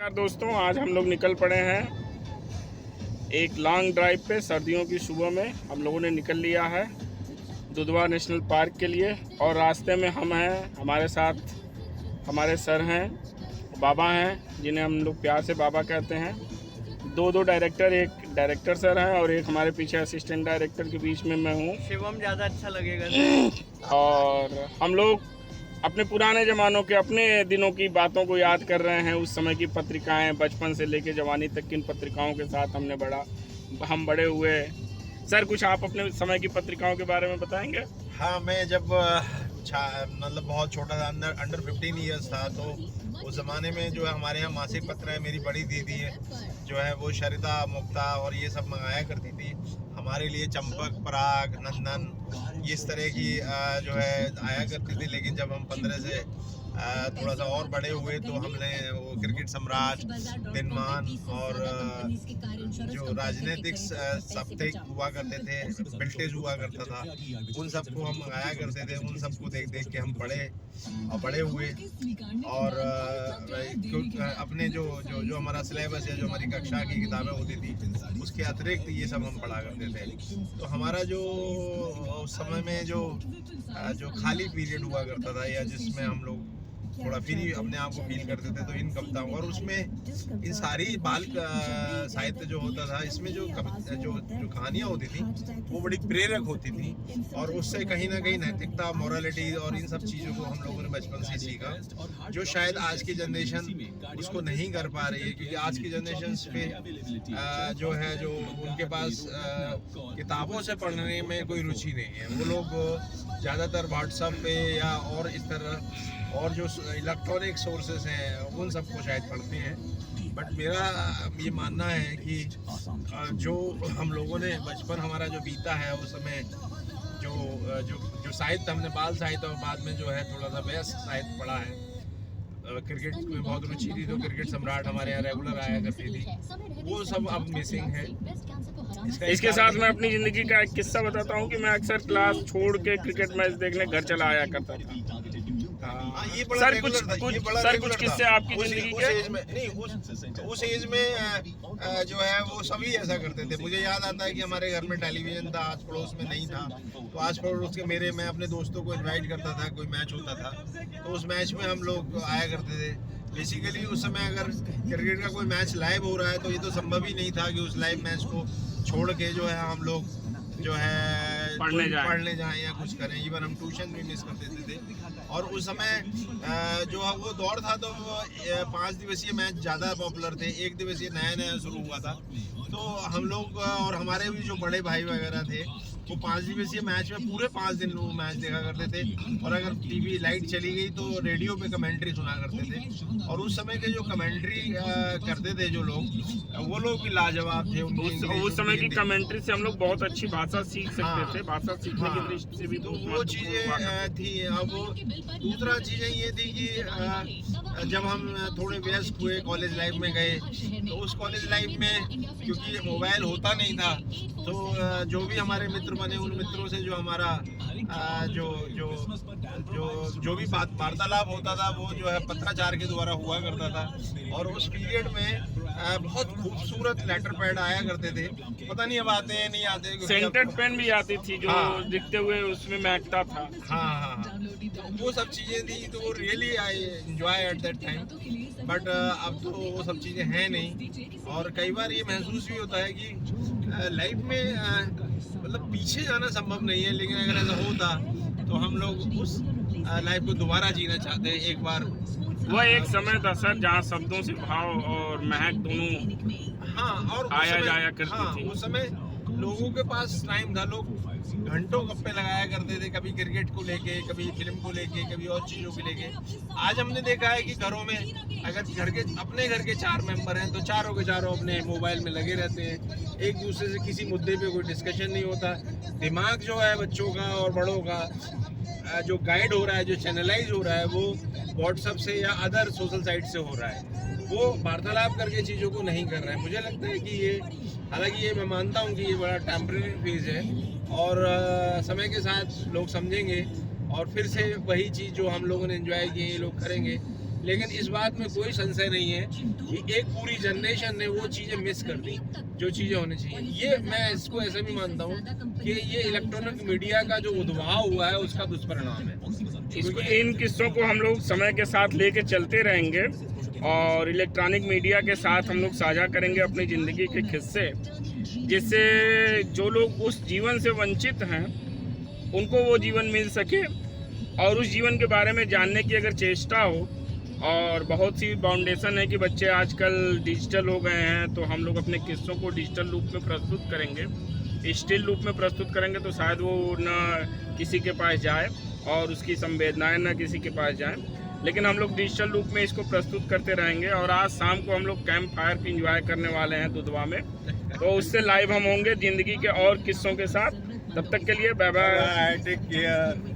नमस्कार दोस्तों, आज हम लोग निकल पड़े हैं एक लॉन्ग ड्राइव पे। सर्दियों की सुबह में हम लोगों ने निकल लिया है दुधवा नेशनल पार्क के लिए। और रास्ते में हम हैं, हमारे साथ हमारे सर हैं, बाबा हैं, जिन्हें हम लोग प्यार से बाबा कहते हैं। दो डायरेक्टर, एक डायरेक्टर सर हैं और एक हमारे पीछे असिस्टेंट डायरेक्टर के बीच में मैं हूँ। शिवम ज़्यादा अच्छा लगेगा। और हम लोग अपने पुराने ज़मानों के, अपने दिनों की बातों को याद कर रहे हैं। उस समय की पत्रिकाएं, बचपन से लेकर जवानी तक किन पत्रिकाओं के साथ हम बड़े हुए। सर, कुछ आप अपने समय की पत्रिकाओं के बारे में बताएंगे? हाँ, मैं जब मतलब बहुत छोटा था, अंडर 15 ईयर्स था, तो उस ज़माने में जो है हमारे यहाँ मासिक पत्र है। मेरी बड़ी दीदी है जो है वो शरिता, मुक्ता और ये सब मंगाया करती थी हमारे लिए। चंपक, पराग, नंदन, इस तरह की जो है आया करती थी। लेकिन जब हम 15 से थोड़ा सा और बड़े हुए तो हमने वो क्रिकेट सम्राट, दिनमान और जो राजनीतिक साप्ताहिक हुआ करते थे, बिल्टेज हुआ करता था, उन सबको हम मंगाया करते थे। उन सबको देख देख के हम पढ़े और बड़े हुए। और अपने जो जो जो हमारा सिलेबस है, जो हमारी कक्षा की किताबें होती थी, उसके अतिरिक्त ये सब हम पढ़ा करते थे। तो हमारा जो उस समय में जो खाली पीरियड हुआ करता था, या जिसमें हम लोग थोड़ा फ्री अपने आप को फील करते थे, तो इन कविताओं और उसमें इन सारी बाल साहित्य जो होता था, इसमें जो कहानियाँ होती थी वो बड़ी प्रेरक होती थी। और उससे कहीं ना कहीं नैतिकता, मोरालिटी और इन सब चीज़ों को हम लोगों ने बचपन से सीखा, जो शायद आज की जनरेशन उसको नहीं कर पा रही है। क्योंकि आज की जनरेशन पे जो उनके पास किताबों से पढ़ने में कोई रुचि नहीं है। वो लोग ज़्यादातर व्हाट्सएप पे या और इस तरह और जो इलेक्ट्रॉनिक सोर्सेस हैं उन सबको शायद पढ़ते हैं। बट मेरा ये मानना है कि जो हम लोगों ने बचपन हमारा जो बीता है, उस समय जो साहित्य हमने बाल साहित्य और बाद में जो है थोड़ा सा वयस्क साहित्य पढ़ा है। क्रिकेट में बहुत रुचि थी तो क्रिकेट सम्राट हमारे यहाँ रेगुलर आया करती थी, वो सब अब मिसिंग है। इसके साथ मैं अपनी ज़िंदगी का एक किस्सा बताता हूँ कि मैं अक्सर क्लास छोड़ के क्रिकेट मैच देखने घर चला आया करता था। ये बड़ा सर, कुछ किस्से आपकी जिंदगी के? उस एज में जो है वो सभी ऐसा करते थे। मुझे याद आता है कि हमारे घर में टेलीविजन था, आस पड़ोस में नहीं था, तो आस पड़ोस के मैं अपने दोस्तों को इनवाइट करता था। कोई मैच होता था तो उस मैच में हम लोग आया करते थे। बेसिकली उस समय अगर क्रिकेट का कोई मैच लाइव हो रहा है तो ये तो संभव ही नहीं था कि उस लाइव मैच को छोड़ के जो है हम लोग जो है पढ़ने जाएं या कुछ करें। इवन हम ट्यूशन भी मिस कर देते थे। और उस समय जो वो दौर था तो 5 दिवसीय मैच ज़्यादा पॉपुलर थे। 1 दिवसीय नया शुरू हुआ था, तो हम लोग और हमारे भी जो बड़े भाई वगैरह थे वो 5 दिवसीय मैच में पूरे 5 दिन वो मैच देखा करते थे। और अगर टीवी लाइट चली गई तो रेडियो पे कमेंट्री सुना करते थे। और उस समय के जो कमेंट्री करते थे जो लोग, वो लोग भी लाजवाब थे। उस समय की कमेंट्री से हम लोग बहुत अच्छी भाषा सीख सकते थे। भाषा सीखने की दृष्टि से भी तो वो चीज़ें थी। अब दूसरा चीज़ें ये थी कि जब हम थोड़े व्यस्त हुए, कॉलेज लाइफ में गए, तो उस कॉलेज लाइफ में क्योंकि मोबाइल होता नहीं था, तो जो भी हमारे मित्र बने, उन मित्रों से जो हमारा जो भी वार्तालाप होता था वो जो है पत्राचार के द्वारा हुआ करता था। और उस पीरियड में बहुत खूबसूरत लेटर पैड आया करते थे। पता नहीं अब आते हैं नहीं आते। सेंटेड पेन भी आती थी जो दिखते हुए उसमें महकता था। हाँ, तो वो सब चीज़ें थी, तो वो really I enjoy at that time. But अब तो वो सब चीज़ें हैं नहीं। और कई बार ये महसूस भी होता है कि लाइफ में मतलब पीछे जाना संभव नहीं है, लेकिन अगर ऐसा होता तो हम लोग उस लाइफ को दोबारा जीना चाहते हैं एक बार। वह एक समय था सर जहाँ शब्दों से भाव और महक दोनों और आया जाया करती थी। उस समय लोगों के पास टाइम था, लोग घंटों गप्पे लगाया करते थे, कभी क्रिकेट को लेके, कभी फिल्म को लेके, कभी और चीज़ों को लेके। आज हमने देखा है कि घरों में अगर अपने घर के 4 मेंबर हैं तो चारों के चारों अपने मोबाइल में लगे रहते हैं। एक दूसरे से किसी मुद्दे पे कोई डिस्कशन नहीं होता। दिमाग जो है बच्चों का और बड़ों का जो गाइड हो रहा है, जो चैनलाइज हो रहा है, वो व्हाट्सएप से या अदर सोशल साइट से हो रहा है। वो वार्तालाप करके चीज़ों को नहीं कर रहे हैं। मुझे लगता है कि ये, हालांकि ये मैं मानता हूँ कि ये बड़ा टेम्परेरी फेज है और समय के साथ लोग समझेंगे और फिर से वही चीज़ जो हम लोगों ने एंजॉय की ये लोग करेंगे। लेकिन इस बात में कोई संशय नहीं है कि एक पूरी जनरेशन ने वो चीज़ें मिस कर दी जो चीज़ें होनी चाहिए। ये मैं इसको ऐसे भी मानता हूँ कि ये इलेक्ट्रॉनिक मीडिया का जो उद्भाव हुआ है उसका दुष्परिणाम है। इन किस्सों को हम लोग समय के साथ लेके चलते रहेंगे और इलेक्ट्रॉनिक मीडिया के साथ हम लोग साझा करेंगे अपनी ज़िंदगी के किस्से, जिससे जो लोग उस जीवन से वंचित हैं उनको वो जीवन मिल सके और उस जीवन के बारे में जानने की अगर चेष्टा हो। और बहुत सी फाउंडेशन है कि बच्चे आजकल डिजिटल हो गए हैं, तो हम लोग अपने किस्सों को डिजिटल रूप में प्रस्तुत करेंगे, स्टिल रूप में प्रस्तुत करेंगे, तो शायद वो न किसी के पास जाए और उसकी संवेदनाएं न किसी के पास जाएं, लेकिन हम लोग डिजिटल रूप में इसको प्रस्तुत करते रहेंगे। और आज शाम को हम लोग कैंप फायर की एंजॉय करने वाले हैं दुधवा में, तो उससे लाइव हम होंगे ज़िंदगी के और किस्सों के साथ। तब तक के लिए बाय बाय, टेक केयर।